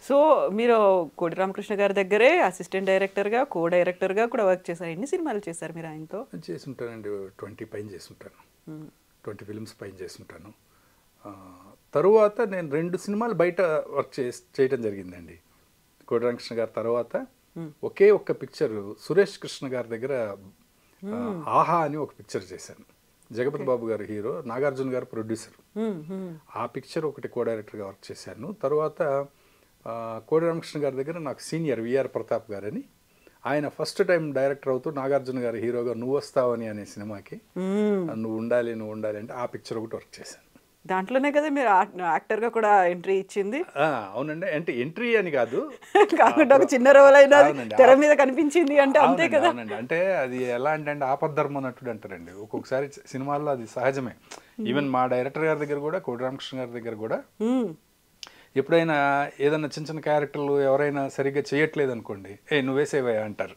So మీరు కోటి రామకృష్ణ గారి దగ్గరే అసిస్టెంట్ డైరెక్టర్గా డైరెక్టర్గా కూడా వర్క్ చేశారు. ఎన్ని సినిమాలు చేశారు మీరు ఆయనతో? చేసి ఉంటానండి, 20 పైన చేసి ఉంటాను, 20 ఫిల్మ్స్ పైన చేసి ఉంటాను. తరువాత నేను 2 సినిమాలు బయట వర్క్ చేయటం జరిగిందండి కోటి రామకృష్ణ గారి తర్వాత. ఒకే ఒక్క పిక్చర్ సురేష్ కృష్ణ గారి దగ్గర ఆహా అని ఒక పిక్చర్ చేశాను. జగపతి బాబు గారు హీరో, నాగార్జున గారు ప్రొడ్యూసర్. ఆ పిక్చర్ ఒకటి డైరెక్టర్గా వర్క్ చేశాను. తర్వాత కోటి రామకృష్ణ గారి దగ్గర నాకు సీనియర్ విఆర్ ప్రతాప్ గారని, ఆయన ఫస్ట్ టైం డైరెక్టర్ అవుతూ నాగార్జున గారి హీరోగా నువ్వు వస్తావని అనే సినిమాకి నువ్వు ఉండాలి అంటే ఆ పిక్చర్ ఒకటి వర్క్ చేశాను. దాంట్లోనే కదా మీరు యాక్టర్గా కూడా ఎంట్రీ ఇచ్చింది? అవునండి, అంటే ఎంట్రీ అని కాదు, కాకుండా ఒక చిన్న రోల్ అయినా తెర మీద కనిపించింది అంటే అంతే కదా. అవునండి, అంటే అది ఎలా అంటే ఆపద్ధర్మ నటుడు అంటారండి. ఒక్కొక్కసారి సినిమాల్లో అది సహజమే. ఈవెన్ మా డైరెక్టర్ గారి దగ్గర కూడా, కోటి రామకృష్ణ గారి దగ్గర కూడా ఎప్పుడైనా ఏదైనా చిన్న చిన్న క్యారెక్టర్లు ఎవరైనా సరిగ్గా చేయట్లేదు అనుకోండి, నువ్వు వేసేవే అంటారు,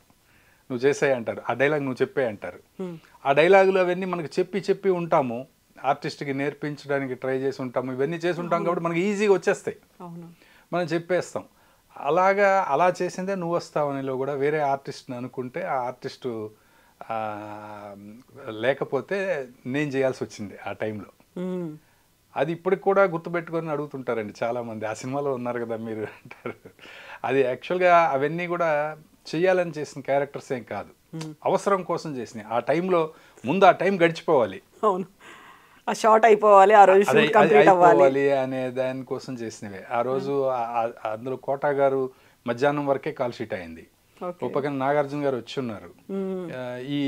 నువ్వు చేసాయి అంటారు, ఆ డైలాగ్ నువ్వు చెప్పే అంటారు. ఆ డైలాగులు అవన్నీ మనకు చెప్పి ఉంటాము, ఆర్టిస్ట్కి నేర్పించడానికి ట్రై చేసి ఉంటాము, ఇవన్నీ చేసి ఉంటాం కాబట్టి మనకి ఈజీగా వచ్చేస్తాయి, మనం చెప్పేస్తాం. అలా చేసిందే నువ్వు వస్తావనిలో కూడా వేరే ఆర్టిస్ట్ని అనుకుంటే ఆ ఆర్టిస్టు లేకపోతే నేను చేయాల్సి వచ్చింది ఆ టైంలో. అది ఇప్పటికి కూడా గుర్తుపెట్టుకొని అడుగుతుంటారండి చాలామంది, ఆ సినిమాలో ఉన్నారు కదా మీరు అంటారు. అది యాక్చువల్గా అవన్నీ కూడా చెయ్యాలని చేసిన క్యారెక్టర్స్ ఏం కాదు, అవసరం కోసం చేసినాయి. ఆ టైంలో ముందు ఆ టైం గడిచిపోవాలి, అవును, ఆ షార్ట్ అయిపోవాలి, ఆ రోజు షూట్ కంప్లీట్ అవ్వాలి అనే దానికోసం చేసినవే. ఆ రోజు అందులో కోటా గారు మధ్యాహ్నం వరకే కాల్ షీట్ అయింది, ఒక పక్కన నాగార్జున గారు వచ్చి ఉన్నారు. ఈ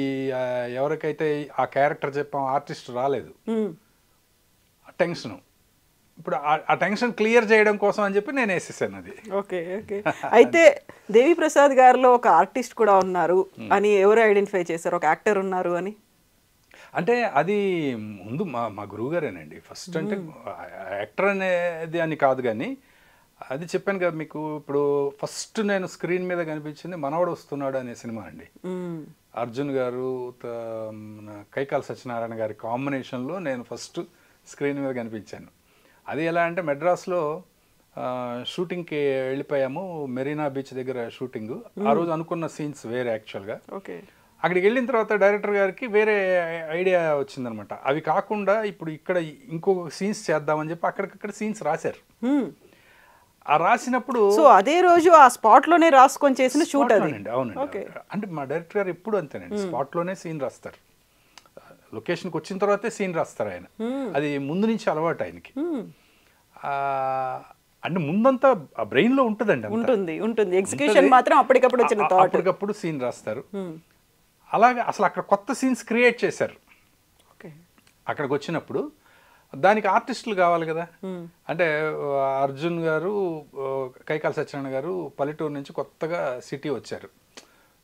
ఎవరికైతే ఆ క్యారెక్టర్ చెప్పాం ఆర్టిస్ట్ రాలేదు, టెన్షన్. ఇప్పుడు ఆ టెన్షన్ క్లియర్ చేయడం కోసం అని చెప్పి నేను వేసేసాను అది. ఓకే. అయితే దేవి ప్రసాద్ గారిలో ఒక ఆర్టిస్ట్ కూడా ఉన్నారు అని ఎవరు ఐడెంటిఫై చేశారు, ఒక యాక్టర్ ఉన్నారు అని? అంటే అది ముందు మా గురువు గారేనండి ఫస్ట్. అంటే యాక్టర్ అనేది అని కాదు, కానీ అది చెప్పాను కదా మీకు. ఇప్పుడు ఫస్ట్ నేను స్క్రీన్ మీద కనిపించింది మనవడు వస్తున్నాడు అనే సినిమా అండి. అర్జున్ గారు కైకాల సత్యనారాయణ గారి కాంబినేషన్లో నేను ఫస్ట్ స్క్రీన్ మీద కనిపించాను. అది ఎలా అంటే మెడ్రాస్లో షూటింగ్కి వెళ్ళిపోయాము, మెరీనా బీచ్ దగ్గర షూటింగ్. ఆ రోజు అనుకున్న సీన్స్ వేరే యాక్చువల్గా. అక్కడికి వెళ్ళిన తర్వాత డైరెక్టర్ గారికి వేరే ఐడియా వచ్చిందనమాట. అవి కాకుండా ఇప్పుడు ఇక్కడ ఇంకొక సీన్స్ చేద్దామని చెప్పి అక్కడికక్కడ సీన్స్ రాశారు. ఆ రాసినప్పుడు అదే రోజు ఆ స్పాట్లోనే రాసుకొని చేసిన షూట్ అండి. అవునండి, అంటే మా డైరెక్టర్ గారు ఎప్పుడు అంతేనండి, స్పాట్లోనే సీన్ రాస్తారు. లొకేషన్కి వచ్చిన తర్వాతే సీన్ రాస్తారు ఆయన. అది ముందు నుంచి అలవాటు ఆయనకి. అంటే ముందంతా ఆ బ్రెయిన్లో ఉంటుందండి, ఉంటుంది. ఎగ్జిక్యూషన్ మాత్రం అప్పటికప్పుడు వచ్చిన థాట్, అప్పటికప్పుడు సీన్ రాస్తారు. అలాగే అసలు అక్కడ కొత్త సీన్స్ క్రియేట్ చేశారు. అక్కడికి వచ్చినప్పుడు దానికి ఆర్టిస్టులు కావాలి కదా. అంటే అర్జున్ గారు, కైకాల సత్యనారాయణ గారు పల్లెటూరు నుంచి కొత్తగా సిటీ వచ్చారు,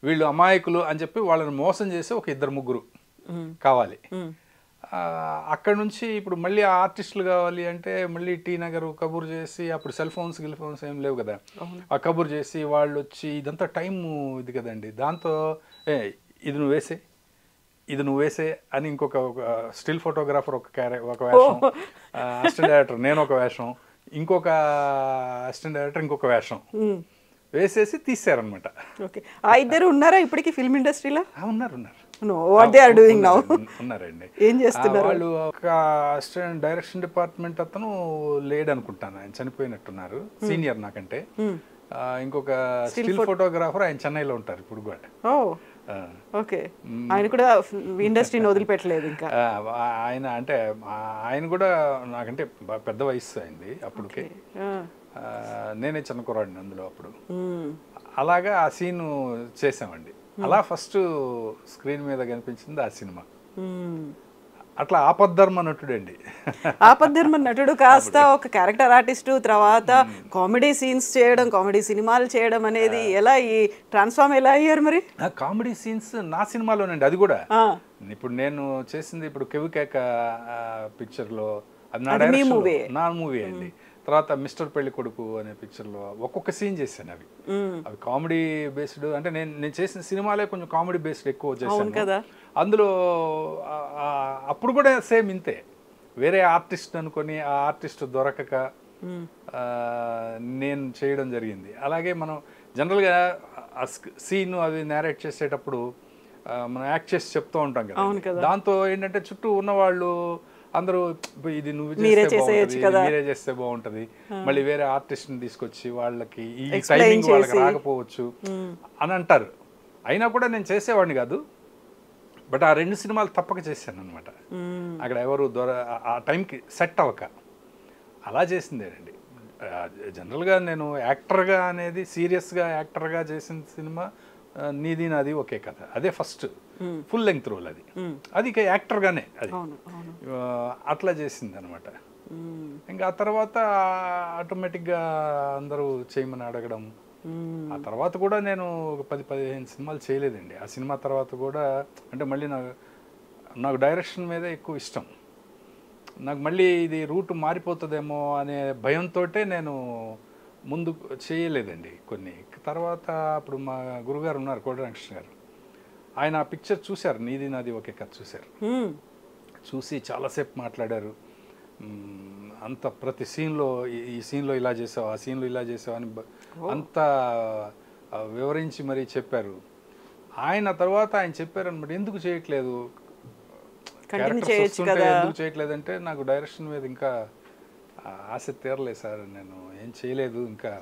వీళ్ళు అమాయకులు అని చెప్పి వాళ్ళని మోసం చేసి ఒక 2-3 కావాలి. అక్కడ నుంచి ఇప్పుడు మళ్ళీ ఆర్టిస్టులు కావాలి అంటే మళ్ళీ టీ నగర్ కబుర్ చేసి, అప్పుడు సెల్ ఫోన్స్ ఏం లేవు కదా, ఆ కబుర్ చేసి వాళ్ళు వచ్చి ఇదంతా టైం ఇది కదండి. దాంతో ఇది నువ్వు వేసే అని ఇంకొక స్టిల్ ఫోటోగ్రాఫర్ ఒక వేషం, అసిస్టెంట్ డైరెక్టర్ నేను ఒక వేషం, ఇంకొక అసిస్టెంట్ డైరెక్టర్ ఇంకొక వేషం వేసేసి తీసారనమాట. ఆ ఇద్దరు ఉన్నారా ఇప్పటికి ఫిల్మ్ ఇండస్ట్రీలో? ఉన్నారండి. వాళ్ళు ఒక అసిస్టెంట్ డైరెక్షన్ డిపార్ట్మెంట్ అతను లేడు అనుకుంటాను, ఆయన చనిపోయినట్టున్నారు, సీనియర్ నాకంటే. ఇంకొక స్టిల్ ఫోటోగ్రాఫర్ ఆయన చెన్నైలో ఉంటారు ఇప్పుడు కూడా. ఆయన కూడా ఇండస్ట్రీని వదిలిపెట్టలేదు ఇంకా. ఆయన అంటే ఆయన కూడా నాకంటే పెద్ద వయసు అయింది అప్పటికే, నేనే చిన్న కుర్రాడిని అందులో అప్పుడు. అలాగా ఆ సీన్ చేసామండి. అలా ఫస్ట్ స్క్రీన్ మీద కనిపించింది ఆ సినిమా. అట్లా ఆపద్ధర్మ నటుడండి. ఆపద్ధర్మ నటుడు కాస్త ఒక క్యారెక్టర్ ఆర్టిస్టు, తర్వాత కామెడీ సీన్స్ చేయడం, కామెడీ సినిమాలు చేయడం అనేది ఎలా, ఈ ట్రాన్స్ఫార్మ్ ఎలా అయ్యారు మరి? కామెడీ సీన్స్ నా సినిమాలోనండి. అది కూడా ఇప్పుడు నేను చేసింది ఇప్పుడు కెవికేక పిక్చర్లో, అది నా మూవీ అండి. తర్వాత మిస్టర్ పెళ్లి కొడుకు అనే పిక్చర్లో ఒక్కొక్క సీన్ చేశాను. అవి కామెడీ బేస్డ్. అంటే నేను చేసిన సినిమాలే కొంచెం కామెడీ బేస్డ్ ఎక్కువ చేశాను కదా. అందులో అప్పుడు కూడా సేమ్ ఇంతే, వేరే ఆర్టిస్ట్ అనుకొని ఆ ఆర్టిస్ట్ దొరకక నేను చేయడం జరిగింది. అలాగే మనం జనరల్గా ఆ సీన్ అవి నేరేట్ చేసేటప్పుడు మనం యాక్ట్ చేసి చెప్తూ ఉంటాం కదా, దాంతో ఏంటంటే చుట్టూ ఉన్నవాళ్ళు అందరూ ఇది నువ్వు చేస్తే బాగుంటుంది, మీరే చేస్తే బాగుంటుంది, మళ్ళీ వేరే ఆర్టిస్ట్ని తీసుకొచ్చి వాళ్ళకి ఈ టైమింగ్ వాళ్ళకి రాకపోవచ్చు అని అంటారు. అయినా కూడా నేను చేసేవాడిని కాదు, బట్ ఆ 2 సినిమాలు తప్పక చేశాను అనమాట. అక్కడ ఎవరు ఆ టైంకి సెట్ అవ్వక అలా చేసిందేనండి. జనరల్గా నేను యాక్టర్గా అనేది సీరియస్గా యాక్టర్గా చేసిన సినిమా నీది నాది ఒకే కథ, అదే ఫస్ట్ ఫుల్ లెంగ్త్ రోల్. అది ఇక యాక్టర్గానే అది అట్లా చేసింది అనమాట. ఇంకా ఆ తర్వాత ఆటోమేటిక్గా అందరూ చేయమని అడగడం. ఆ తర్వాత కూడా నేను ఒక 10-15 సినిమాలు చేయలేదండి. ఆ సినిమా తర్వాత కూడా అంటే మళ్ళీ నాకు డైరెక్షన్ మీదే ఎక్కువ ఇష్టం. నాకు మళ్ళీ ఇది రూట్ మారిపోతుందేమో అనే భయంతో నేను ముందు చేయలేదండి కొన్ని. తర్వాత అప్పుడు మా గురుగారు ఉన్నారు కోడి వెంకటకృష్ణ గారు, ఆయన ఆ పిక్చర్ చూశారు, నీది నాది ఒకే కథ చూశారు. చూసి చాలాసేపు మాట్లాడారు. అంత ప్రతి సీన్లో ఈ సీన్లో ఇలా చేసావు, ఆ సీన్లో ఇలా చేసావు అని అంత వివరించి మరీ చెప్పారు. ఆయన తర్వాత ఆయన చెప్పారు అనమాట, ఎందుకు చేయట్లేదు, ఎందుకు చేయట్లేదంటే నాకు డైరెక్షన్ మీద ఇంకా ఆశ తీరలేదు సార్, నేను ఏం చేయలేదు ఇంకా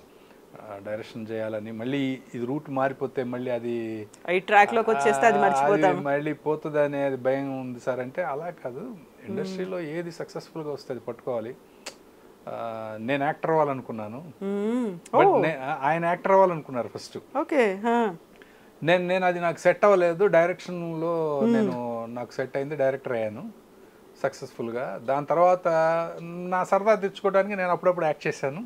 డైరెక్షన్ చేయాలని. మళ్ళీ ఇది రూట్ మారిపోతే మళ్ళీ అది ట్రాక్లోకి వచ్చేస్తే అది మర్చిపోతాం, మళ్ళీ పోతుంది అనేది భయం ఉంది సార్ అంటే, అలా కాదు, ఇండస్ట్రీలో ఏది సక్సెస్ఫుల్గా వస్తే అది పట్టుకోవాలి. నేను యాక్టర్ అవ్వాలనుకున్నాను, బట్ ఆయన యాక్టర్ అవ్వాలనుకున్నారు ఫస్ట్. నేను అది నాకు సెట్ అవ్వలేదు, డైరెక్షన్లో నాకు సెట్ అయింది, డైరెక్టర్ అయ్యాను సక్సెస్ఫుల్గా. దాని తర్వాత నా సరదా తెచ్చుకోవడానికి నేను అప్పుడప్పుడు యాక్ట్ చేశాను.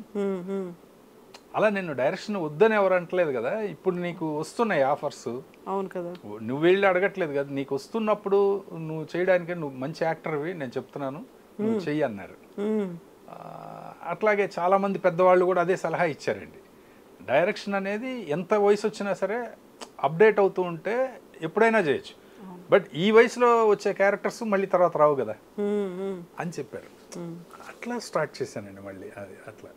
అలా నేను డైరెక్షన్ వద్దని ఎవరు అంటలేదు కదా, ఇప్పుడు నీకు వస్తున్నాయి ఆఫర్స్, అవును కదా, నువ్వు వెళ్ళి అడగట్లేదు కదా, నీకు వస్తున్నప్పుడు నువ్వు చేయడానికి నువ్వు మంచి యాక్టర్వి, నేను చెప్తున్నాను నువ్వు చెయ్యి అన్నారు. అట్లాగే చాలామంది పెద్దవాళ్ళు కూడా అదే సలహా ఇచ్చారండి. డైరెక్షన్ అనేది ఎంత వయసు వచ్చినా సరే అప్డేట్ అవుతూ ఉంటే ఎప్పుడైనా చేయొచ్చు, బట్ ఈ వయసులో వచ్చే క్యారెక్టర్స్ మళ్ళీ తర్వాత రావు కదా అని చెప్పారు. అట్లా స్టార్ట్ చేశానండి మళ్ళీ అది అట్లా.